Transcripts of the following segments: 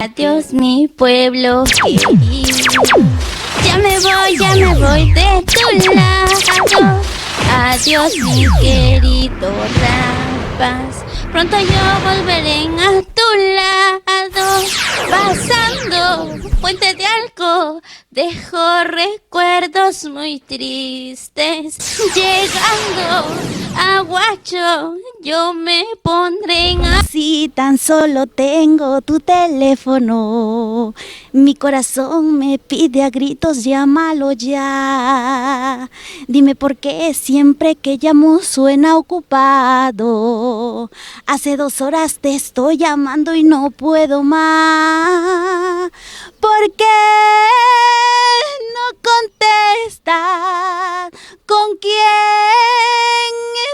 Adiós mi pueblo querido, ya me voy de tu lado. Adiós mi querido Rapaz, pronto yo volveré a tu lado. Pasando Puente de Alco, dejo recuerdos muy tristes. Llegando a Huacho, yo me pondré en... Si tan solo tengo tu teléfono, mi corazón me pide a gritos, llámalo ya. Dime por qué siempre que llamo suena ocupado. Hace 2 horas te estoy llamando y no puedo más. ¿Por qué no contestas? ¿Con quién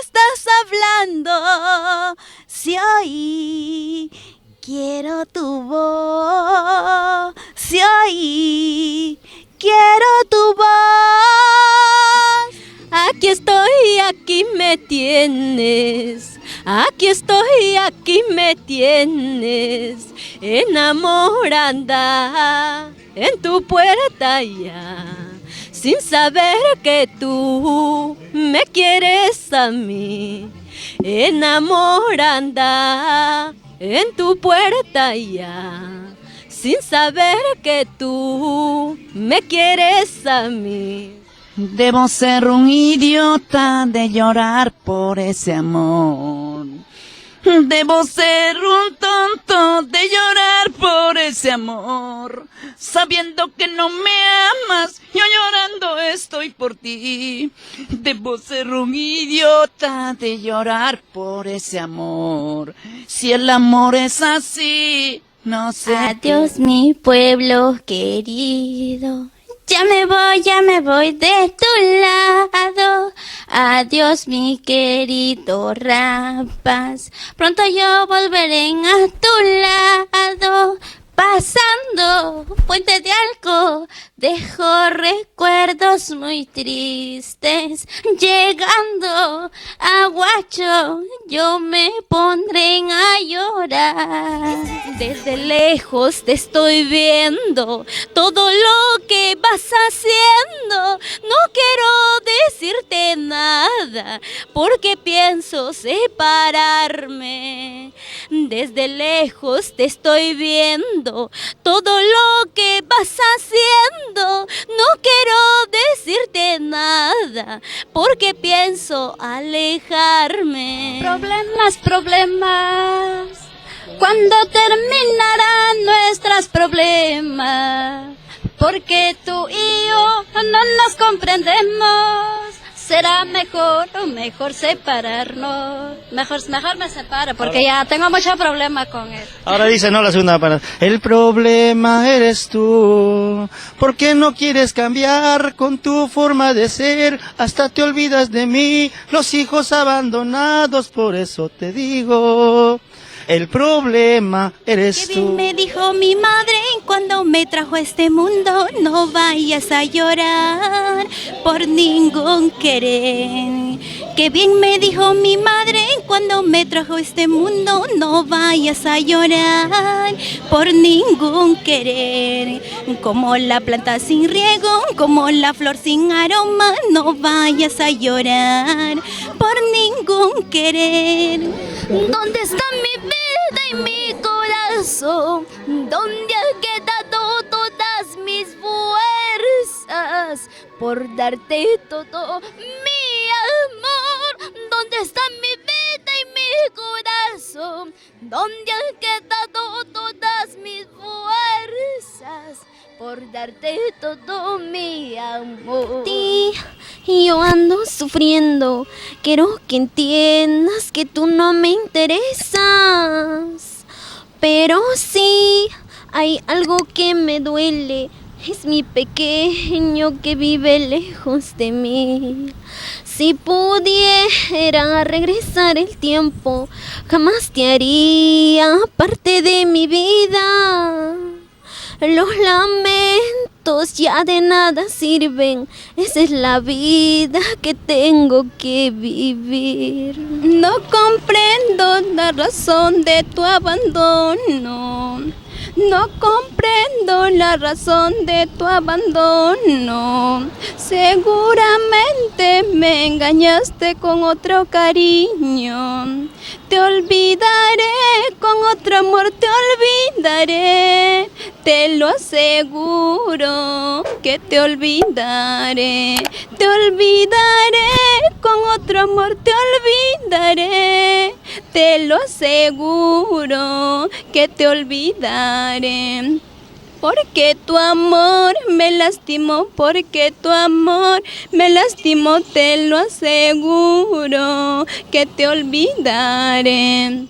estás hablando? Si hoy quiero tu voz, si hoy quiero tu voz. Aquí estoy, aquí me tienes. Aquí estoy, aquí me tienes. Enamorada en tu puerta ya, sin saber que tú me quieres a mí. Enamorada en tu puerta ya, sin saber que tú me quieres a mí. Debo ser un idiota de llorar por ese amor. Debo ser un tonto de llorar por ese amor. Sabiendo que no me amas, yo llorando estoy por ti. Debo ser un idiota de llorar por ese amor. Si el amor es así, no sé. Adiós mi pueblo querido, ya me voy de tu lado. Adiós mi querido Rapaz, pronto yo volveré a tu lado. Pasando Puente de Alco, dejo recuerdos muy tristes. Llegando a Huacho, yo me pondré a llorar. Desde lejos te estoy viendo, todo lo que vas haciendo. No quiero decirte nada, porque pienso separarme. Desde lejos te estoy viendo, todo lo que vas haciendo. No quiero decirte nada, porque pienso alejarme. Problemas, ¿cuándo terminarán nuestros problemas? Porque tú y yo no nos comprendemos. Será mejor separarnos. Mejor me separo, porque ya tengo mucho problema con él. Ahora dice, no, la segunda palabra. El problema eres tú. ¿Por qué no quieres cambiar con tu forma de ser? Hasta te olvidas de mí, los hijos abandonados, por eso te digo. El problema eres Qué tú. bien me dijo mi madre cuando me trajo a este mundo, no vayas a llorar por ningún querer. Qué bien me dijo mi madre cuando me trajo a este mundo, no vayas a llorar por ningún querer. Como la planta sin riego, como la flor sin aroma, no vayas a llorar por ningún querer. ¿Dónde está mi vida y mi corazón? ¿Dónde han quedado todas mis fuerzas por darte todo mi amor? ¿Dónde está mi vida y mi corazón? ¿Dónde han quedado todas mis fuerzas por darte todo mi amor? Yo ando sufriendo, quiero que entiendas que tú no me interesas. Pero sí, hay algo que me duele, es mi pequeño que vive lejos de mí. Si pudiera regresar el tiempo, jamás te haría parte de mi vida. Los lamentos ya de nada sirven, esa es la vida que tengo que vivir. No comprendo la razón de tu abandono. No comprendo la razón de tu abandono. Seguramente me engañaste con otro cariño. Te olvidaré, con otro amor te olvidaré. Te lo aseguro que te olvidaré. Te olvidaré, con otro amor te olvidaré. Te lo aseguro que te olvidaré. Porque tu amor me lastimó, porque tu amor me lastimó, te lo aseguro que te olvidaré.